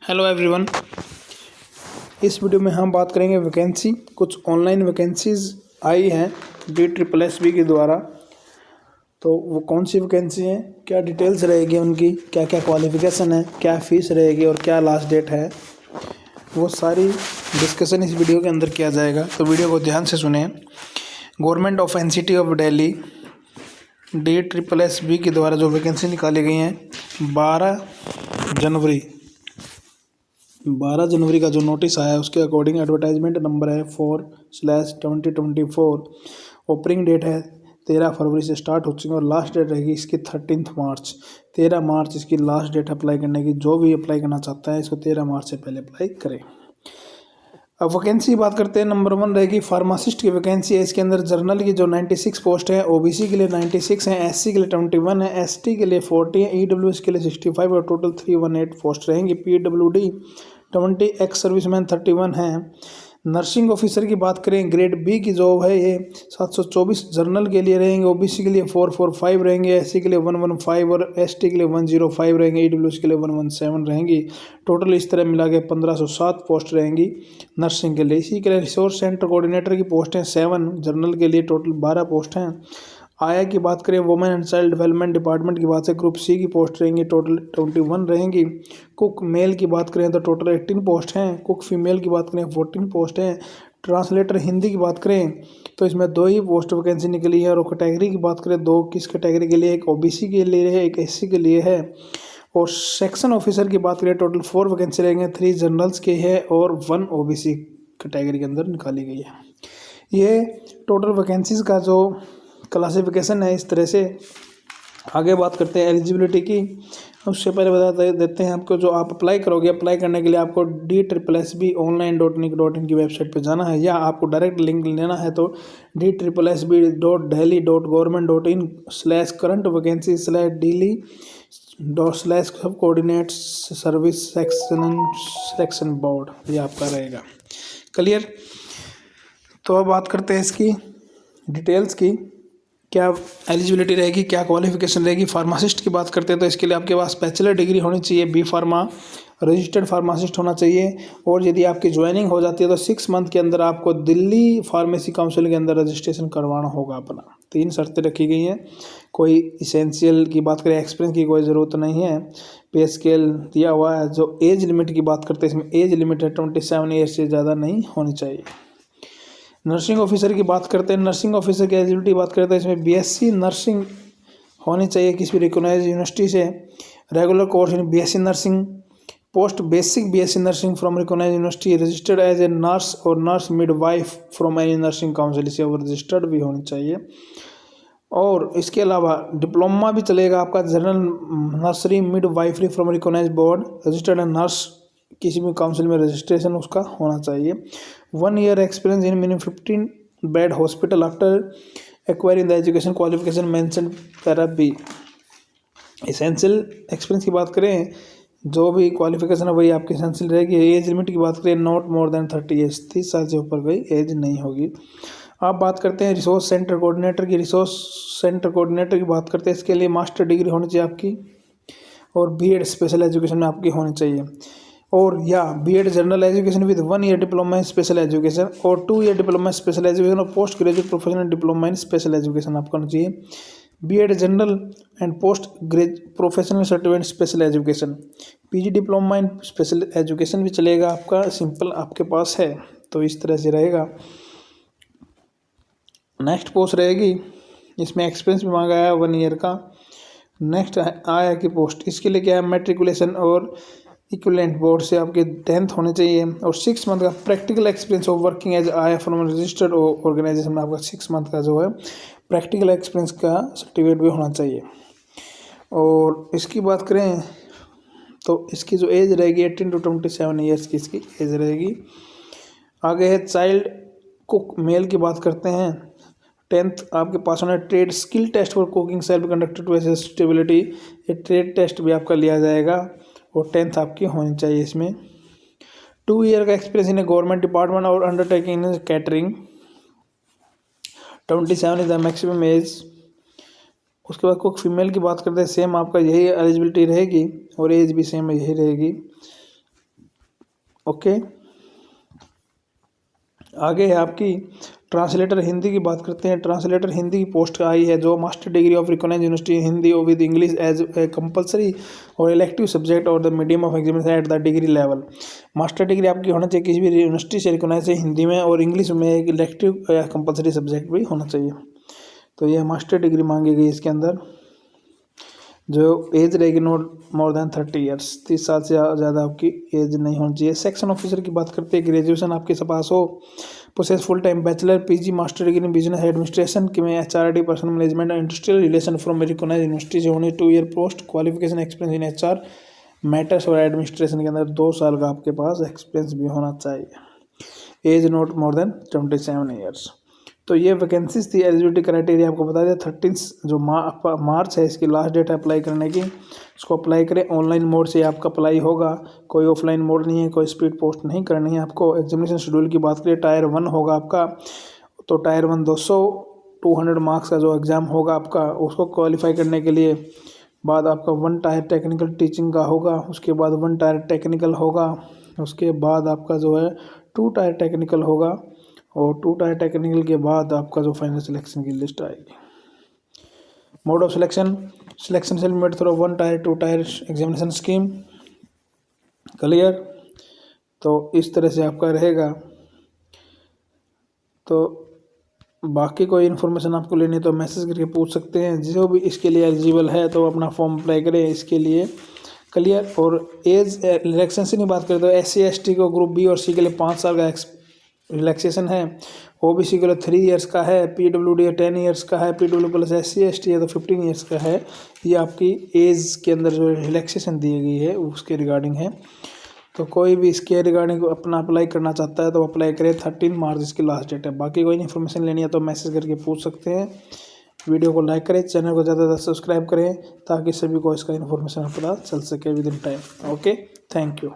Hello everyone. इस video में हम बात करेंगे वैकेंसी। कुछ ऑनलाइन वैकेंसीज आई हैं DSSB के द्वारा। तो वो कौन सी वैकेंसी हैं, क्या डिटेल्स रहेगी उनकी, क्या क्या क्वालिफ़िकेशन है, क्या फ़ीस रहेगी और क्या लास्ट डेट है, वो सारी डिस्कशन इस वीडियो के अंदर किया जाएगा। तो वीडियो को ध्यान से सुनें। Government of NCT of Delhi DSSB के द्वारा जो वैकेंसी निकाली गई हैं 12 जनवरी का जो नोटिस आया है उसके अकॉर्डिंग एडवर्टाइजमेंट नंबर है 4/2024। ओपनिंग डेट है 13 फरवरी से स्टार्ट हो चुकी है और लास्ट डेट रहेगी इसकी 13 मार्च। 13 मार्च इसकी लास्ट डेट अप्लाई करने की। जो भी अप्लाई करना चाहता है इसको 13 मार्च से पहले अप्लाई करें। अब वैकेंसी की बात करते हैं। नंबर 1 रहेगी फार्मासिस्ट की वैकेंसी है। इसके अंदर जर्नल की जो 96 पोस्ट है, OBC के लिए 96 है, SC के लिए 21 है, ST के लिए 40 है, EWS के लिए 65 और टोटल 318 पोस्ट रहेंगी। PWD 20, एक्स सर्विसमैन 31 है। नर्सिंग ऑफिसर की बात करें, ग्रेड B की जॉब है ये 724 जर्नल के लिए रहेंगे, OBC के लिए 445 रहेंगे, SC के लिए 115 और ST के लिए 105 रहेंगे, EWS के लिए 117 रहेंगी। टोटल इस तरह मिला के 1507 पोस्ट रहेंगी नर्सिंग के लिए। इसी के लिए रिसोर्स सेंटर कोऑर्डिनेटर की पोस्ट हैं 7 जर्नल के लिए, टोटल 12 पोस्ट हैं। आया की बात करें, women and child development department की बात है, ग्रुप C की पोस्ट रहेंगी, टोटल 21 रहेंगी। कुक मेल की बात करें तो टोटल 18 पोस्ट हैं। कुक फीमेल की बात करें 14 पोस्ट हैं। ट्रांसलेटर हिंदी की बात करें तो इसमें 2 ही पोस्ट वैकेंसी निकली है। और कैटेगरी की बात करें 2 किस कैटेगरी के लिए, एक OBC के लिए है, एक SC के लिए है। और सेक्शन ऑफिसर की बात करें टोटल 4 वैकेंसी रहेंगे, 3 जनरल्स के है और 1 OBC कैटेगरी के अंदर निकाली गई है। ये टोटल वैकेंसीज का जो क्लासिफिकेशन है इस तरह से। आगे बात करते हैं एलिजिबिलिटी की। उससे पहले बता देते हैं आपको, जो आप अप्लाई करोगे, अप्लाई करने के लिए आपको DSSB online.nic.in की वेबसाइट पर जाना है, या आपको डायरेक्ट लिंक लेना है तो DSSB.delhi.government.in/current/daily/subcoordinates/service selection board, ये आपका रहेगा। क्लियर। तो अब बात करते हैं इसकी डिटेल्स की, क्या एलिजिबिलिटी रहेगी, क्या क्वालिफिकेशन रहेगी। फार्मासिस्ट की बात करते हैं तो इसके लिए आपके पास बैचलर डिग्री होनी चाहिए, B फार्मा, रजिस्टर्ड फार्मासिस्ट होना चाहिए। और यदि आपकी ज्वाइनिंग हो जाती है तो 6 मंथ के अंदर आपको दिल्ली फार्मेसी काउंसिल के अंदर रजिस्ट्रेशन करवाना होगा अपना। 3 शर्तें रखी गई हैं। कोई इसेंशियल की बात करें, एक्सपीरियंस की कोई ज़रूरत नहीं है। पे स्केल दिया हुआ है। जो एज लिमिट की बात करते हैं इसमें एज लिमिट है 27 ईयर्स से ज़्यादा नहीं होनी चाहिए। नर्सिंग ऑफिसर की बात करते हैं। नर्सिंग ऑफिसर की एलिजिबिलिटी बात करते हैं, इसमें BSc नर्सिंग होनी चाहिए किसी भी रिकॉग्नाइज्ड यूनिवर्सिटी से। Regular course in BSc nursing, post basic BSc nursing from recognised university, registered as a nurse और nurse midwife from any nursing council, इसे और रजिस्टर्ड भी होनी चाहिए। और इसके अलावा डिप्लोमा भी चलेगा आपका, general nursery midwifery from recognised board, registered nurse, किसी भी काउंसिल में रजिस्ट्रेशन उसका होना चाहिए। 1 year experience in minimum 15 bed hospital after acquiring the education qualification mention para B। Essential experience की बात करें, जो भी क्वालिफिकेशन है वही आपकी एसेंशियल रहेगी। एज लिमिट की बात करें, नॉट मोर देन 30 ईयर्स, 30 साल से ऊपर कोई एज नहीं होगी। आप बात करते हैं रिसोर्स सेंटर कोऑर्डिनेटर की। रिसोर्स सेंटर कोऑर्डिनेटर की बात करते हैं, इसके लिए मास्टर डिग्री होनी चाहिए आपकी और B.Ed स्पेशल एजुकेशन में आपकी होनी चाहिए। और या B.Ed general education with 1 year diploma in special education और 2 ईयर डिप्लोमा स्पेशल एजुकेशन और post graduate professional diploma in special education आपका होना चाहिए। B.Ed general and post professional certificate special education. PG diploma in special education भी चलेगा आपका, simple आपके पास है तो इस तरह से रहेगा। नेक्स्ट पोस्ट रहेगी, इसमें एक्सपीरियंस भी मांगा है 1 ईयर का। नेक्स्ट आया की पोस्ट, इसके लिए क्या है, मैट्रिकुलेशन और इक्विवेलेंट बोर्ड से आपके 10th होने चाहिए और 6 मंथ का practical experience of working as आया फ्रॉम रजिस्टर्ड ऑर्गेनाइजेशन में आपका 6 मंथ का जो है प्रैक्टिकल एक्सपीरियंस का सर्टिफिकेट भी होना चाहिए। और इसकी बात करें तो इसकी जो एज रहेगी 18 to 27 ईयर्स की इसकी एज रहेगी। आगे है चाइल्ड कुक मेल की बात करते हैं। 10th आपके पास होना है। Trade skill test for cooking self conducted to assess stability, ये ट्रेड टेस्ट भी आपका लिया जाएगा और 10th आपकी होनी चाहिए इसमें। 2 ईयर का एक्सपीरियंस इन गवर्नमेंट डिपार्टमेंट और undertaking in catering, 27 is the maximum age. उसके बाद कुक फीमेल की बात करते हैं, सेम आपका यही एलिजिबिलिटी रहेगी और एज भी सेम यही रहेगी। ओके। आगे है आपकी ट्रांसलेटर हिंदी की बात करते हैं। ट्रांसलेटर हिंदी की पोस्ट आई है जो master degree of recognised university Hindi और with English as a compulsory और इलेक्टिव सब्जेक्ट और the medium of examination at the degree level. Master degree आपकी होना चाहिए किसी भी यूनिवर्सिटी से रिकॉग्नाइज है हिंदी में, और इंग्लिश में एक इलेक्टिव या कंपलसरी सब्जेक्ट भी होना चाहिए। तो यह मास्टर डिग्री मांगी गई इसके अंदर। जो एज रहेगी नॉट मोर देन 30 ईयर्स, 30 साल से ज़्यादा आपकी एज नहीं होनी चाहिए। सेक्शन ऑफिसर की बात करते हैं, ग्रेजुएशन आपके पास हो, possess full time bachelor PG master degree in business administration के में HRD personnel management and industrial relation from recognise university से होनी, 2 year post qualification experience in HR matters और एडमिनिस्ट्रेशन के अंदर 2 साल का आपके पास एक्सपीरियंस भी होना चाहिए। Age not more than 27 years. तो ये वैकेंसीज थी। एलिजिबिलिटी क्राइटेरिया आपको बता दिया। 13 जो मार्च है इसकी लास्ट डेट है अप्लाई करने की। इसको अप्लाई करें, ऑनलाइन मोड से आपका अप्लाई होगा, कोई ऑफलाइन मोड नहीं है, कोई स्पीड पोस्ट नहीं करनी है आपको। एग्जामिनेशन शेड्यूल की बात करें, टायर 1 होगा आपका, तो टायर 1 200 मार्क्स का जो एग्ज़ाम होगा आपका, उसको क्वालिफाई करने के लिए बाद आपका 1 टायर टेक्निकल टीचिंग का होगा, उसके बाद 1 टायर टेक्निकल होगा, उसके बाद आपका जो है 2 टायर टेक्निकल होगा, और 2 टायर टेक्निकल के बाद आपका जो फाइनल सिलेक्शन की लिस्ट आएगी। मोड ऑफ सिलेक्शन से made through 1 tyre 2 tyre examination scheme. Clear. तो इस तरह से आपका रहेगा। तो बाकी कोई इन्फॉर्मेशन आपको लेनी है तो मैसेज करके पूछ सकते हैं। जो भी इसके लिए एलिजिबल है तो अपना फॉर्म अप्लाई करें इसके लिए। क्लियर। और एज रिलैक्सेशन की बात करें तो SC ST को ग्रुप B और C के लिए 5 साल का रिलैक्सेशन है। OBC के लिए 3 ईयर्स का है। PWD 10 ईयर्स का है। PW प्लस SC ST है तो 15 ईयर्स का है। ये आपकी एज के अंदर जो रिलैक्सेशन दी गई है उसके रिगार्डिंग है। तो कोई भी इसके रिगार्डिंग अपना अप्लाई करना चाहता है तो अप्लाई करें। 13 मार्च इसकी लास्ट डेट है। बाकी कोई इन्फॉर्मेशन लेनी है तो मैसेज करके पूछ सकते हैं। वीडियो को लाइक करें, चैनल को ज़्यादा से ज़्यादा सब्सक्राइब करें ताकि सभी को इसका इन्फॉर्मेशन पता चल सके with in time. Okay, thank you.